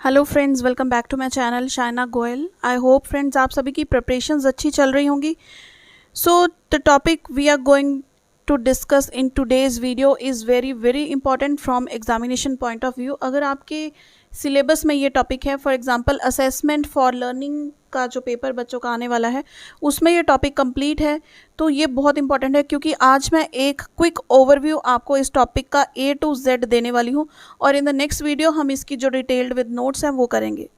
Hello friends, welcome back to my channel Shaina Goyal. I hope friends आप सभी की preparations अच्छी चल रही होंगी। So the topic we are going to discuss in today's video is very important from examination point of view. अगर आपके syllabus में ये टॉपिक है, for example assessment for learning का जो पेपर बच्चों का आने वाला है उसमें ये टॉपिक कंप्लीट है, तो ये बहुत इंपॉर्टेंट है क्योंकि आज मैं एक क्विक ओवरव्यू आपको इस टॉपिक का A to Z देने वाली हूँ और इन द नेक्स्ट वीडियो हम इसकी जो डिटेल्ड विद नोट्स हैं वो करेंगे।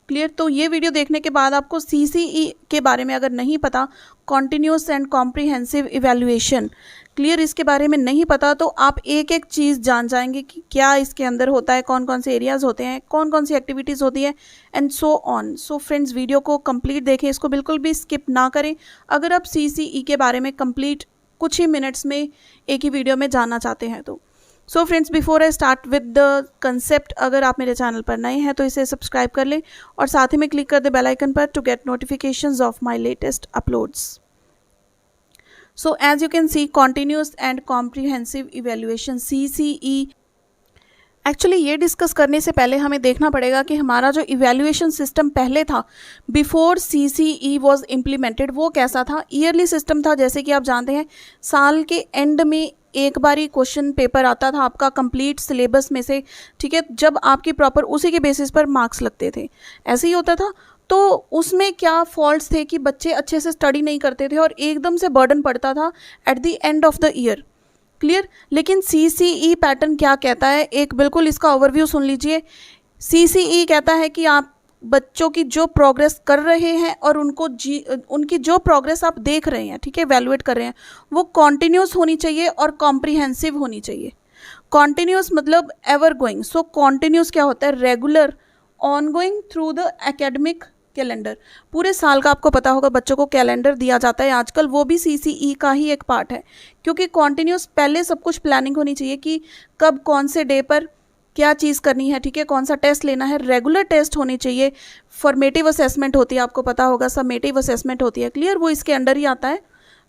क्लियर? तो ये वीडियो देखने के बाद आपको CCE के बारे में अगर नहीं पता, continuous and comprehensive evaluation, clear, इसके बारे में नहीं पता तो आप एक एक चीज़ जान जाएंगे कि क्या इसके अंदर होता है, कौन कौन से एरियाज़ होते हैं, कौन कौन सी एक्टिविटीज़ होती है and so on. So friends, video को कंप्लीट देखें, इसको बिल्कुल भी स्किप ना करें अगर आप CCE के बारे में कंप्लीट कुछ ही मिनट्स में एक ही वीडियो में जानना चाहते हैं तो। So friends, before I start with the concept, अगर आप मेरे चैनल पर नए हैं तो इसे सब्सक्राइब कर लें और साथ ही में क्लिक कर दे बेल आइकन पर to get notifications of my latest uploads. So as you can see, continuous and comprehensive evaluation CCE। Actually ये डिस्कस करने से पहले हमें देखना पड़ेगा कि हमारा जो इवैल्यूएशन सिस्टम पहले था बिफोर CCE वॉज इम्प्लीमेंटेड वो कैसा था। ईयरली सिस्टम था, जैसे कि आप जानते हैं साल के एंड में एक बार ही क्वेश्चन पेपर आता था आपका कंप्लीट सिलेबस में से, ठीक है, जब आपकी प्रॉपर उसी के बेसिस पर मार्क्स लगते थे, ऐसे ही होता था। तो उसमें क्या फॉल्ट्स थे कि बच्चे अच्छे से स्टडी नहीं करते थे और एकदम से बर्डन पड़ता था at the end of the year. Clear? लेकिन CCE पैटर्न क्या कहता है, एक बिल्कुल इसका ओवरव्यू सुन लीजिए। CCE कहता है कि आप बच्चों की जो प्रोग्रेस कर रहे हैं और उनकी जो प्रोग्रेस आप देख रहे हैं, ठीक है, वैल्यूएट कर रहे हैं, वो कॉन्टिन्यूस होनी चाहिए और कॉम्प्रिहेंसिव होनी चाहिए। कॉन्टिन्यूस मतलब एवर गोइंग। सो कॉन्टिन्यूस क्या होता है? Regular, on going through the academic calendar. पूरे साल का आपको पता होगा बच्चों को कैलेंडर दिया जाता है आजकल, वो भी CCE का ही एक पार्ट है क्योंकि कॉन्टिन्यूस पहले सब कुछ प्लानिंग होनी चाहिए कि कब कौन से डे पर क्या चीज़ करनी है, ठीक है, कौन सा टेस्ट लेना है, रेगुलर टेस्ट होने चाहिए। फॉर्मेटिव असेसमेंट होती है, आपको पता होगा, समेटिव असेसमेंट होती है, क्लियर, वो इसके अंडर ही आता है।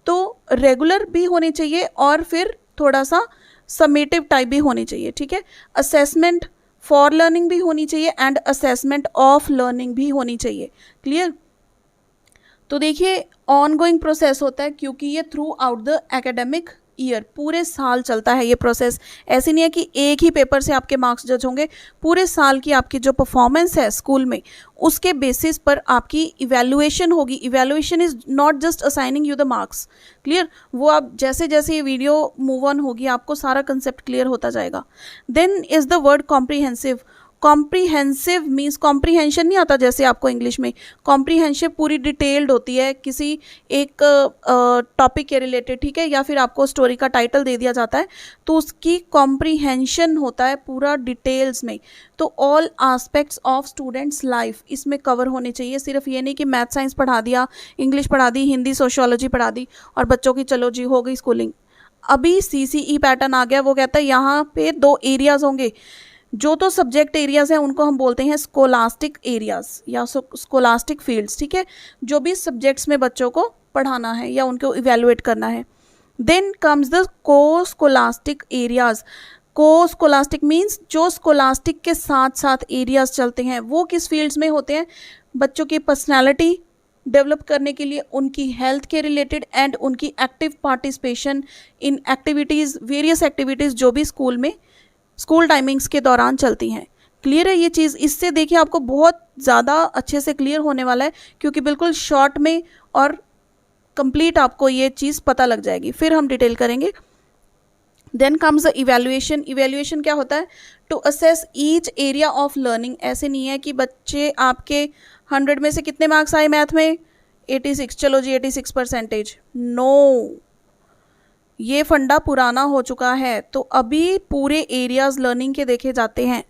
तो रेगुलर भी होने चाहिए और फिर थोड़ा सा समेटिव टाइप भी होनी चाहिए, ठीक है। असेसमेंट फॉर लर्निंग भी होनी चाहिए एंड असेसमेंट ऑफ लर्निंग भी होनी चाहिए। क्लियर? तो देखिए, ऑन गोइंग प्रोसेस होता है क्योंकि ये through out the academic year, पूरे साल चलता है ये प्रोसेस। ऐसी नहीं है कि एक ही पेपर से आपके मार्क्स जज होंगे, पूरे साल की आपकी जो परफॉर्मेंस है स्कूल में उसके बेसिस पर आपकी इवैल्यूएशन होगी। Evaluation is not just assigning you the marks. Clear? वो आप जैसे जैसे ये वीडियो मूव ऑन होगी आपको सारा कंसेप्ट क्लियर होता जाएगा। Then is the word comprehensive. Comprehensive means, comprehension नहीं आता जैसे आपको इंग्लिश में, कॉम्प्रिहेंसिव पूरी डिटेल्ड होती है किसी एक टॉपिक के रिलेटेड, ठीक है, या फिर आपको स्टोरी का टाइटल दे दिया जाता है तो उसकी कॉम्प्रिहेंशन होता है पूरा डिटेल्स में। तो all aspects of students life इसमें कवर होने चाहिए। सिर्फ ये नहीं कि मैथ साइंस पढ़ा दिया, इंग्लिश पढ़ा दी, हिंदी सोशियोलॉजी पढ़ा दी और बच्चों की चलो जी हो गई स्कूलिंग। अभी CCE पैटर्न आ गया, वो कहता है यहाँ पे 2 एरियाज होंगे। जो तो सब्जेक्ट एरियाज हैं उनको हम बोलते हैं स्कोलास्टिक एरियाज या स्कोलास्टिक फील्ड्स, ठीक है, जो भी सब्जेक्ट्स में बच्चों को पढ़ाना है या उनको इवैल्यूएट करना है। देन कम्स द को स्कोलास्टिक एरियाज। को स्कोलास्टिक मीन्स जो स्कोलास्टिक के साथ साथ एरियाज चलते हैं, वो किस फील्ड्स में होते हैं? बच्चों की पर्सनैलिटी डेवलप करने के लिए, उनकी हेल्थ के रिलेटेड एंड उनकी active participation in activities, various activities जो भी स्कूल टाइमिंग्स के दौरान चलती हैं। क्लियर है ये चीज़? इससे देखिए आपको बहुत ज़्यादा अच्छे से क्लियर होने वाला है क्योंकि बिल्कुल शॉर्ट में और कंप्लीट आपको ये चीज़ पता लग जाएगी, फिर हम डिटेल करेंगे। Then comes the evaluation. Evaluation क्या होता है? To assess each area of learning. ऐसे नहीं है कि बच्चे आपके 100 में से कितने मार्क्स आए मैथ में? 86, चलो जी 86%। नो, ये फंडा पुराना हो चुका है। तो अभी पूरे एरियाज लर्निंग के देखे जाते हैं।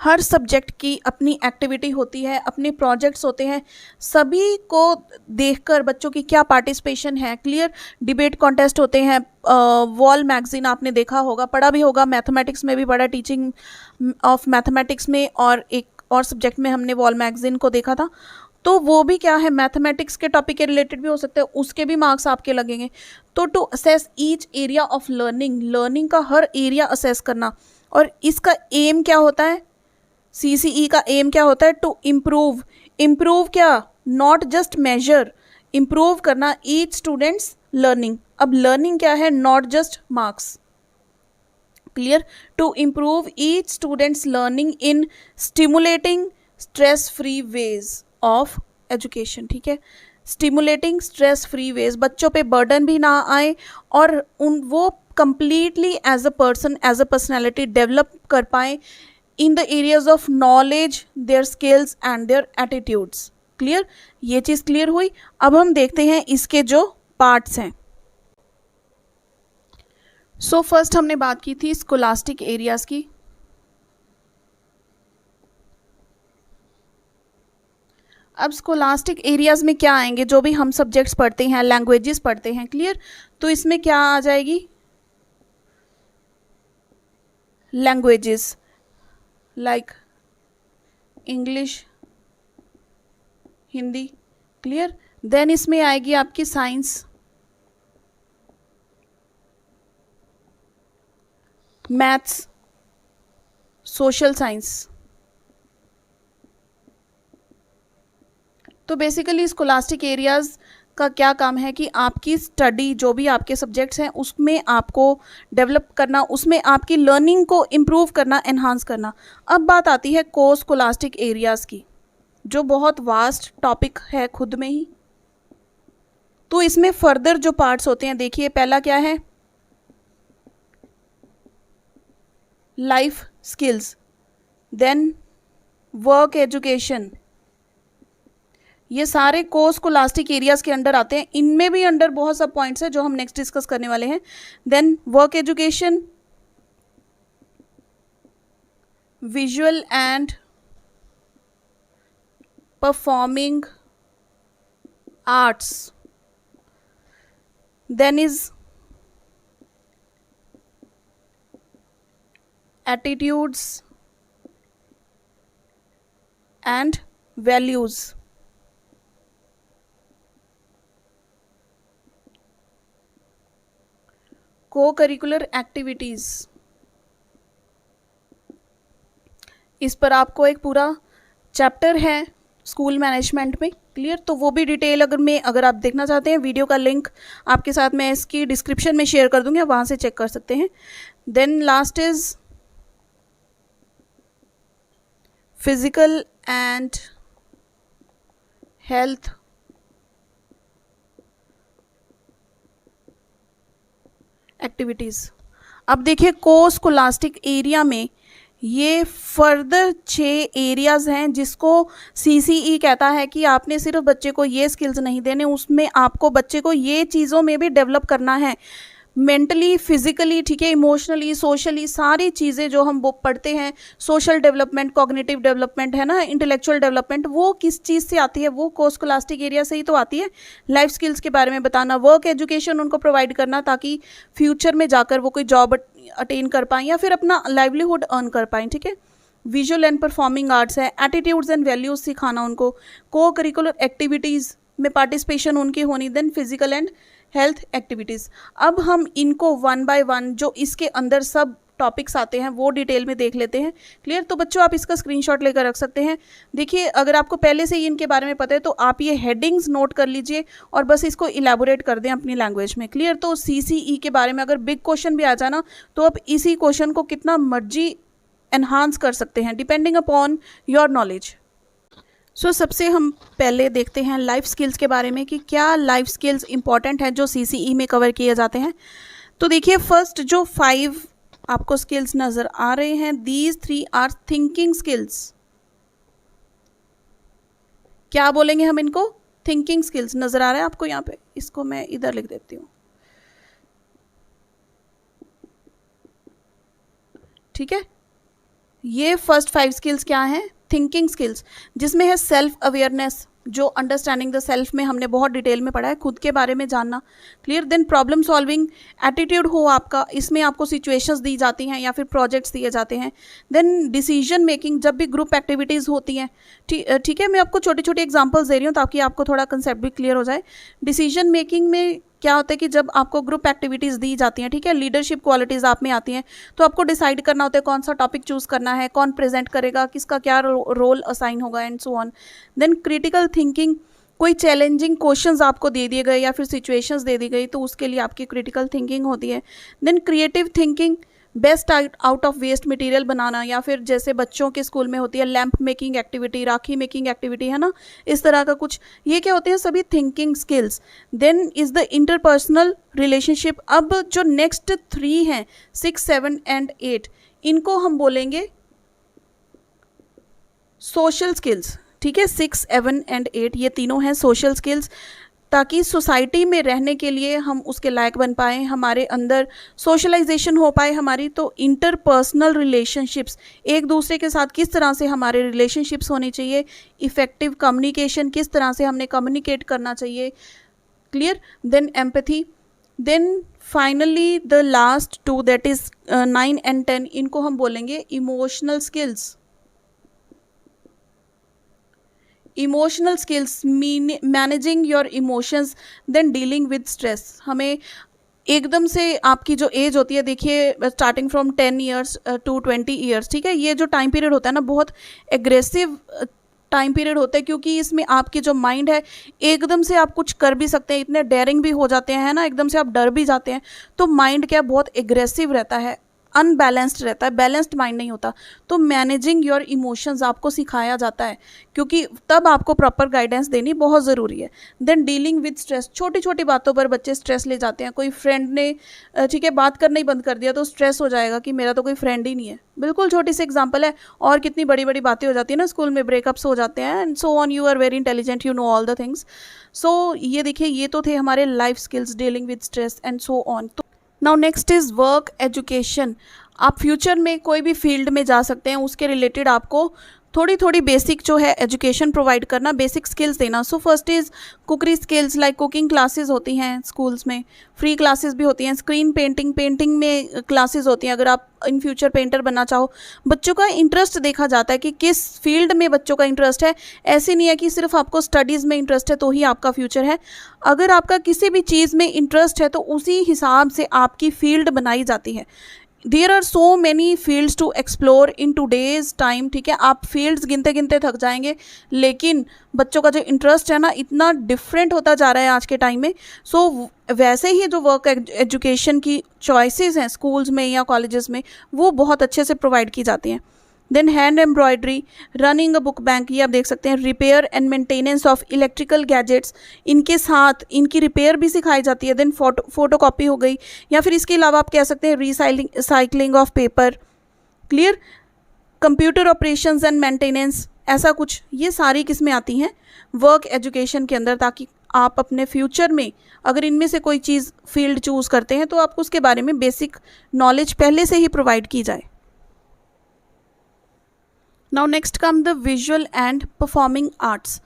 हर सब्जेक्ट की अपनी एक्टिविटी होती है, अपने प्रोजेक्ट्स होते हैं, सभी को देखकर बच्चों की क्या पार्टिसिपेशन है। क्लियर? डिबेट कॉन्टेस्ट होते हैं, वॉल मैगजीन आपने देखा होगा, पढ़ा भी होगा, मैथमेटिक्स में भी पढ़ा, टीचिंग ऑफ मैथमेटिक्स में, और एक और सब्जेक्ट में हमने वॉल मैगजीन को देखा था। तो वो भी क्या है, मैथमेटिक्स के टॉपिक के रिलेटेड भी हो सकते हैं, उसके भी मार्क्स आपके लगेंगे। तो to assess each area of learning, learning का हर एरिया असेस करना, और इसका एम क्या होता है? CCE का एम क्या होता है? टू इम्प्रूव, इम्प्रूव क्या? नॉट जस्ट मेजर, इम्प्रूव करना ईच स्टूडेंट्स लर्निंग। अब लर्निंग क्या है? Not just marks. Clear? To improve each student's learning in stimulating stress free ways of education. ठीक है, स्टिमुलेटिंग स्ट्रेस फ्री वेज, बच्चों पे burden भी ना आए और वो completely as a person, as a personality develop कर पाए in the areas of knowledge, their skills and their attitudes. Clear? ये चीज़ क्लियर हुई। अब हम देखते हैं इसके जो पार्ट्स हैं। सो फर्स्ट हमने बात की थी स्कोलास्टिक एरियाज की। अब स्कोलास्टिक एरियाज में क्या आएंगे? जो भी हम सब्जेक्ट्स पढ़ते हैं, लैंग्वेजेस पढ़ते हैं। क्लियर? तो इसमें क्या आ जाएगी? Languages like English, Hindi. Clear? Then इसमें आएगी आपकी साइंस, मैथ्स, सोशल साइंस। तो बेसिकली स्कोलास्टिक एरियाज का क्या काम है कि आपकी स्टडी, जो भी आपके सब्जेक्ट्स हैं उसमें आपको डेवलप करना, उसमें आपकी लर्निंग को इम्प्रूव करना, एनहांस करना। अब बात आती है को स्कोलास्टिक एरियाज की, जो बहुत वास्ट टॉपिक है खुद में ही। तो इसमें फर्दर जो पार्ट्स होते हैं, देखिए पहला क्या है? Life skills, then work education. ये सारे को स्कोलास्टिक एरियाज के अंडर आते हैं। इनमें भी अंडर बहुत सब पॉइंट्स हैं जो हम नेक्स्ट डिस्कस करने वाले हैं। Then work education, visual and performing arts, then is attitudes and values. Co curricular activities, इस पर आपको एक पूरा चैप्टर है स्कूल मैनेजमेंट में। क्लियर? तो वो भी डिटेल अगर आप देखना चाहते हैं, वीडियो का लिंक आपके साथ मैं इसकी डिस्क्रिप्शन में शेयर कर दूंगी, आप वहाँ से चेक कर सकते हैं। Then last is physical and health activities. अब देखिए को स्कोलास्टिक एरिया में ये फर्दर 6 एरियाज़ हैं जिसको CCE कहता है कि आपने सिर्फ बच्चे को ये स्किल्स नहीं देने, उसमें आपको बच्चे को ये चीज़ों में भी डेवलप करना है, मेंटली, फिजिकली, ठीक है, इमोशनली, सोशली, सारी चीज़ें जो हम वो पढ़ते हैं। सोशल डेवलपमेंट, कॉग्निटिव डेवलपमेंट है ना, इंटेलेक्चुअल डेवलपमेंट, वो किस चीज़ से आती है? वो को स्कोलास्टिक एरिया से ही तो आती है। लाइफ स्किल्स के बारे में बताना, वर्क एजुकेशन उनको प्रोवाइड करना ताकि फ्यूचर में जाकर वो कोई जॉब अटेन कर पाएँ या फिर अपना लाइवलीहुड अर्न कर पाएँ। ठीक है, विजुअल एंड परफॉर्मिंग आर्ट्स है, एटीट्यूड्स एंड वैल्यूज सिखाना उनको, को करिकुलर एक्टिविटीज़ में पार्टिसिपेशन उनकी होनी, then physical and health activities. अब हम इनको वन बाय वन जो इसके अंदर सब टॉपिक्स आते हैं वो डिटेल में देख लेते हैं। क्लियर? तो बच्चों आप इसका स्क्रीनशॉट लेकर रख सकते हैं। देखिए अगर आपको पहले से ही इनके बारे में पता है तो आप ये हेडिंग्स नोट कर लीजिए और बस इसको इलेबोरेट कर दें अपनी लैंग्वेज में। क्लियर? तो CCE के बारे में अगर बिग क्वेश्चन भी आ जाना तो आप इसी क्वेश्चन को कितना मर्जी एनहांस कर सकते हैं डिपेंडिंग अपॉन योर नॉलेज। सो सबसे हम पहले देखते हैं लाइफ स्किल्स के बारे में कि क्या लाइफ स्किल्स इंपॉर्टेंट हैं जो CCE में कवर किए जाते हैं। तो देखिए फर्स्ट जो 5 आपको स्किल्स नज़र आ रहे हैं, दीज 3 आर थिंकिंग स्किल्स। क्या बोलेंगे हम इनको? Thinking skills. नज़र आ रहा है आपको यहाँ पे? इसको मैं इधर लिख देती हूँ। ठीक है, ये फर्स्ट 5 स्किल्स क्या हैं? थिंकिंग स्किल्स, जिसमें है सेल्फ अवेयरनेस, जो अंडरस्टैंडिंग द सेल्फ में हमने बहुत डिटेल में पढ़ा है, खुद के बारे में जानना। Clear? Then problem solving attitude हो आपका, इसमें आपको सिचुएशंस दी जाती हैं या फिर प्रोजेक्ट्स दिए जाते हैं। देन डिसीजन मेकिंग, जब भी ग्रुप एक्टिविटीज़ होती हैं। ठीक है, मैं आपको छोटे छोटे एग्जांपल्स दे रही हूँ ताकि आपको थोड़ा कंसेप्ट भी क्लियर हो जाए। डिसीजन मेकिंग में क्या होता है कि जब आपको ग्रुप एक्टिविटीज़ दी जाती हैं, ठीक है, लीडरशिप क्वालिटीज़ आप में आती हैं, तो आपको डिसाइड करना होता है कौन सा टॉपिक चूज़ करना है, कौन प्रेजेंट करेगा, किसका क्या रोल असाइन होगा and so on. Then critical thinking, कोई चैलेंजिंग क्वेश्चंस आपको दे दिए गए या फिर सिचुएशंस दे दी गई तो उसके लिए आपकी क्रिटिकल थिंकिंग होती है। Then creative thinking, best out of waste material बनाना, या फिर जैसे बच्चों के स्कूल में होती है lamp making activity, rakhi making activity, है ना, इस तरह का कुछ, ये क्या होते हैं सभी thinking skills. Then is the interpersonal relationship. अब जो नेक्स्ट 3 हैं 6, 7 एंड 8, इनको हम बोलेंगे सोशल स्किल्स, ठीक है। 6, 7 एंड 8 ये तीनों हैं सोशल स्किल्स, ताकि सोसाइटी में रहने के लिए हम उसके लायक बन पाएँ, हमारे अंदर सोशलाइजेशन हो पाए हमारी। तो इंटरपर्सनल रिलेशनशिप्स, एक दूसरे के साथ किस तरह से हमारे रिलेशनशिप्स होने चाहिए, इफ़ेक्टिव कम्युनिकेशन, किस तरह से हमने कम्युनिकेट करना चाहिए, clear. Then empathy. Then finally the last 2 that is 9 and 10, इनको हम बोलेंगे emotional skills. Emotional skills, managing your emotions, then dealing with stress. हमें एकदम से आपकी जो एज होती है, देखिए starting from 10 years to 20 years, ठीक है, ये जो टाइम पीरियड होता है ना, बहुत एग्रेसिव टाइम पीरियड होता है, क्योंकि इसमें आपकी जो माइंड है एकदम से आप कुछ कर भी सकते हैं, इतने डेयरिंग भी हो जाते हैं, है ना, एकदम से आप डर भी जाते हैं। तो माइंड क्या बहुत एग्रेसिव रहता है, अनबैलेंस्ड रहता है, बैलेंस्ड माइंड नहीं होता। तो मैनेजिंग योर इमोशंस आपको सिखाया जाता है, क्योंकि तब आपको प्रॉपर गाइडेंस देनी बहुत ज़रूरी है। देन डीलिंग विद स्ट्रेस, छोटी छोटी बातों पर बच्चे स्ट्रेस ले जाते हैं। कोई फ्रेंड ने ठीक है बात करना ही बंद कर दिया तो स्ट्रेस हो जाएगा कि मेरा तो कोई फ्रेंड ही नहीं है, बिल्कुल छोटी सी एग्जाम्पल है। और कितनी बड़ी बड़ी बातें हो जाती है ना, स्कूल में ब्रेकअप्स हो जाते हैं and so on. You are very intelligent, you know all the things. So ये देखिए, ये तो थे हमारे life skills, dealing with stress and so on. तो now next is work education. आप फ्यूचर में कोई भी फील्ड में जा सकते हैं, उसके रिलेटेड आपको थोड़ी थोड़ी बेसिक जो है एजुकेशन प्रोवाइड करना, बेसिक स्किल्स देना। So first is cookery skills, like cooking classes होती हैं स्कूल्स में, फ्री क्लासेस भी होती हैं। स्क्रीन पेंटिंग में क्लासेस होती हैं, अगर आप इन फ्यूचर पेंटर बनना चाहो। बच्चों का इंटरेस्ट देखा जाता है कि किस फील्ड में बच्चों का इंटरेस्ट है। ऐसे नहीं है कि सिर्फ आपको स्टडीज़ में इंटरेस्ट है तो ही आपका फ्यूचर है। अगर आपका किसी भी चीज़ में इंटरेस्ट है तो उसी हिसाब से आपकी फील्ड बनाई जाती है। There are so many fields to explore in today's time, ठीक है, आप फील्ड्स गिनते गिनते थक जाएंगे, लेकिन बच्चों का जो इंटरेस्ट है ना इतना डिफरेंट होता जा रहा है आज के टाइम में। सो वैसे ही जो वर्क एजुकेशन की चॉइसेस हैं स्कूल्स में या कॉलेजेस में, वो बहुत अच्छे से प्रोवाइड की जाती हैं। Then hand embroidery, running a book bank, ये आप देख सकते हैं। Repair and maintenance of electrical gadgets, इनके साथ इनकी रिपेयर भी सिखाई जाती है। देन फोटो कॉपी हो गई, या फिर इसके अलावा आप कह सकते हैं recycling of paper, clear. Computer operations and maintenance, ऐसा कुछ, ये सारी किस में आती हैं, वर्क एजुकेशन के अंदर, ताकि आप अपने फ्यूचर में अगर इनमें से कोई चीज़ फील्ड चूज़ करते हैं तो आपको उसके बारे में बेसिक नॉलेज पहले से ही प्रोवाइड की जाए। Now next come the visual and performing arts.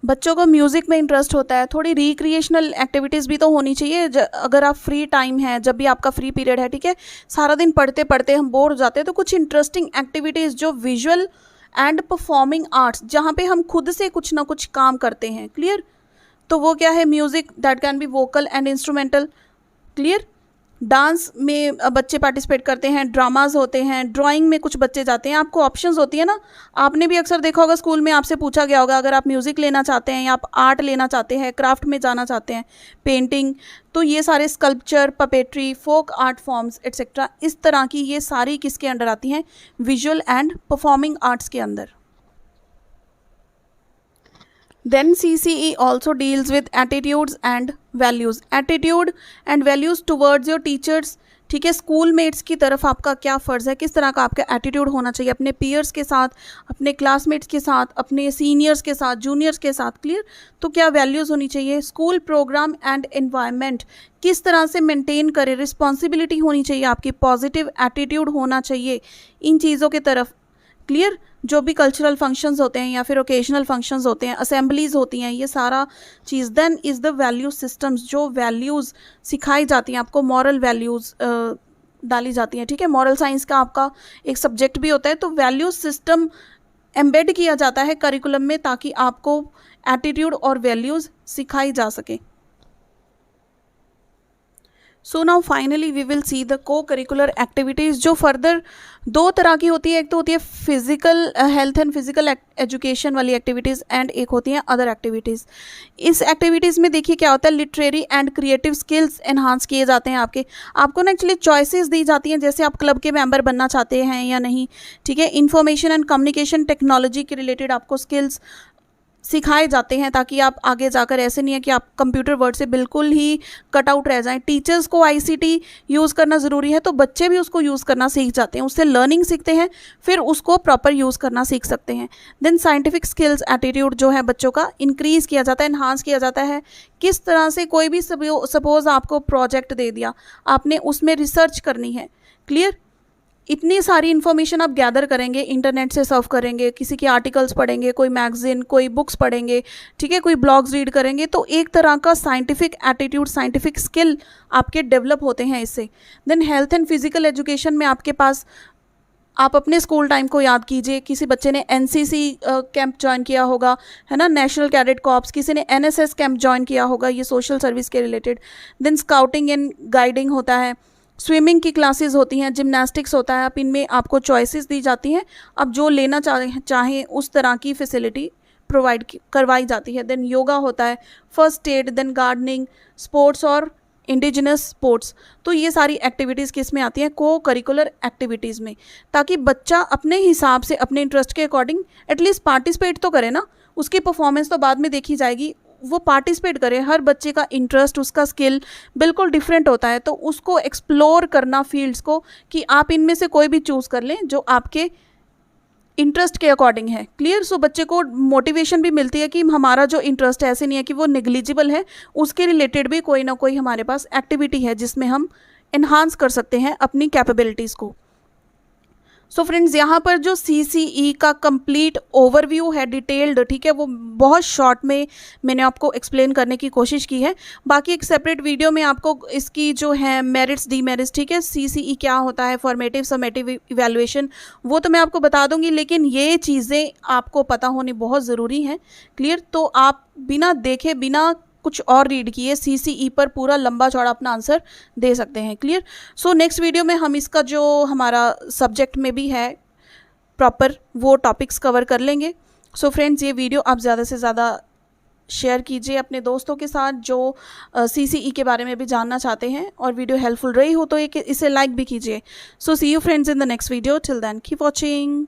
बच्चों को म्यूज़िक में इंटरेस्ट होता है, थोड़ी रिक्रिएशनल एक्टिविटीज़ भी तो होनी चाहिए। अगर आप फ्री टाइम है, जब भी आपका फ्री पीरियड है, ठीक है, सारा दिन पढ़ते पढ़ते हम बोर हो जाते हैं, तो कुछ इंटरेस्टिंग एक्टिविटीज़ जो विजुअल एंड परफॉर्मिंग आर्ट्स, जहाँ पे हम खुद से कुछ ना कुछ काम करते हैं, क्लियर। तो वो क्या है, music that can be vocal and instrumental, clear. Dance में बच्चे पार्टिसिपेट करते हैं, ड्रामाज होते हैं, ड्राइंग में कुछ बच्चे जाते हैं। आपको ऑप्शंस होती है ना, आपने भी अक्सर देखा होगा स्कूल में आपसे पूछा गया होगा, अगर आप म्यूज़िक लेना चाहते हैं या आप आर्ट लेना चाहते हैं, क्राफ्ट में जाना चाहते हैं, पेंटिंग, तो ये सारे sculpture, puppetry, folk art forms etcetera, इस तरह की ये सारी किसके अंडर आती हैं, विजुअल एंड परफॉर्मिंग आर्ट्स के अंदर। Then CCE also deals with attitudes and values. Attitude and values towards your teachers, ठीक है, स्कूल मेट्स की तरफ आपका क्या फ़र्ज़ है, किस तरह का आपका एटीट्यूड होना चाहिए अपने पीयर्स के साथ, अपने क्लासमेट्स के साथ, अपने सीनियर्स के साथ, जूनियर्स के साथ, क्लियर। तो क्या वैल्यूज़ होनी चाहिए। स्कूल प्रोग्राम एंड एनवायरनमेंट किस तरह से मेंटेन करें, रिस्पॉन्सिबिलिटी होनी चाहिए आपकी, पॉजिटिव एटीट्यूड होना चाहिए इन चीज़ों के तरफ, क्लियर। जो भी कल्चरल फंक्शंस होते हैं या फिर ओकेजनल फंक्शंस होते हैं, असेंबलीज होती हैं, ये सारा चीज़। Then is the value systems, जो वैल्यूज़ सिखाई जाती हैं आपको, मॉरल वैल्यूज़ डाली जाती हैं, ठीक है। मॉरल साइंस का आपका एक सब्जेक्ट भी होता है, तो वैल्यू सिस्टम एम्बेड किया जाता है करिकुलम में, ताकि आपको एटीट्यूड और वैल्यूज़ सिखाई जा सके। So now finally we will see the co curricular activities, जो फर्दर दो तरह की होती है। एक तो होती है physical health and physical education वाली एक्टिविटीज़, एंड एक होती हैं अदर एक्टिविटीज़। इस एक्टिविटीज़ में देखिए क्या होता है, literary and creative skills enhance किए जाते हैं आपको ना एक्चुअली चॉइसेस दी जाती हैं, जैसे आप क्लब के मेंबर बनना चाहते हैं या नहीं, ठीक है। इंफॉर्मेशन एंड कम्युनिकेशन टेक्नोलॉजी के रिलेटेड आपको स्किल्स सिखाए जाते हैं, ताकि आप आगे जाकर, ऐसे नहीं है कि आप कंप्यूटर वर्ड से बिल्कुल ही कट आउट रह जाएं। टीचर्स को आईसीटी यूज़ करना ज़रूरी है, तो बच्चे भी उसको यूज़ करना सीख जाते हैं, उससे लर्निंग सीखते हैं, फिर उसको प्रॉपर यूज़ करना सीख सकते हैं। देन साइंटिफिक स्किल्स एटीट्यूड जो है बच्चों का इंक्रीज़ किया जाता है, इन्हांस किया जाता है। किस तरह से, कोई भी सपोज आपको प्रोजेक्ट दे दिया, आपने उसमें रिसर्च करनी है, क्लियर। इतनी सारी इन्फॉर्मेशन आप गैदर करेंगे, इंटरनेट से सर्व करेंगे, किसी के आर्टिकल्स पढ़ेंगे, कोई मैगजीन, कोई बुक्स पढ़ेंगे, ठीक है, कोई ब्लॉग्स रीड करेंगे, तो एक तरह का साइंटिफिक एटीट्यूड, साइंटिफिक स्किल आपके डेवलप होते हैं इससे। Then health and physical education में आपके पास, आप अपने स्कूल टाइम को याद कीजिए, किसी बच्चे ने एनसीसी कैंप ज्वाइन किया होगा, है ना, नेशनल कैडेट कॉर्प्स, किसी ने एनएसएस कैंप ज्वाइन किया होगा, ये सोशल सर्विस के related. Then scouting and guiding होता है, स्विमिंग की क्लासेस होती हैं, जिम्नास्टिक्स होता है। आप इनमें आपको चॉइसेस दी जाती हैं, अब जो लेना चाहें उस तरह की फैसिलिटी प्रोवाइड करवाई जाती है। देन योगा होता है, first aid, then gardening, sports और इंडिजिनस स्पोर्ट्स। तो ये सारी एक्टिविटीज़ किस में आती हैं, को करिकुलर एक्टिविटीज़ में, ताकि बच्चा अपने हिसाब से, अपने इंटरेस्ट के अकॉर्डिंग एटलीस्ट पार्टिसिपेट तो करे ना। उसकी परफॉर्मेंस तो बाद में देखी जाएगी, वो पार्टिसिपेट करे। हर बच्चे का इंटरेस्ट, उसका स्किल बिल्कुल डिफरेंट होता है, तो उसको एक्सप्लोर करना फील्ड्स को, कि आप इनमें से कोई भी चूज़ कर लें जो आपके इंटरेस्ट के अकॉर्डिंग है, क्लियर। सो बच्चे को मोटिवेशन भी मिलती है कि हमारा जो इंटरेस्ट है, ऐसे नहीं है कि वो नेग्लिजिबल है, उसके रिलेटेड भी कोई ना कोई हमारे पास एक्टिविटी है जिसमें हम इन्हांस कर सकते हैं अपनी कैपेबिलिटीज़ को। सो फ्रेंड्स, यहाँ पर जो CCE का कंप्लीट ओवरव्यू है, डिटेल्ड, ठीक है, वो बहुत शॉर्ट में मैंने आपको एक्सप्लेन करने की कोशिश की है। बाकी एक सेपरेट वीडियो में आपको इसकी जो है मेरिट्स, डीमेरिट्स, ठीक है, CCE क्या होता है, फॉर्मेटिव समेटिव इवैल्यूएशन, वो तो मैं आपको बता दूंगी, लेकिन ये चीज़ें आपको पता होनी बहुत ज़रूरी हैं, क्लियर। तो आप बिना देखे, बिना कुछ और रीड किए CCE पर पूरा लंबा चौड़ा अपना आंसर दे सकते हैं, क्लियर। सो नेक्स्ट वीडियो में हम इसका जो हमारा सब्जेक्ट में भी है प्रॉपर, वो टॉपिक्स कवर कर लेंगे। सो फ्रेंड्स, ये वीडियो आप ज़्यादा से ज़्यादा शेयर कीजिए अपने दोस्तों के साथ जो CCE के बारे में भी जानना चाहते हैं, और वीडियो हेल्पफुल रही हो तो इसे लाइक भी कीजिए। So see you friends in the next video, till then keep watching.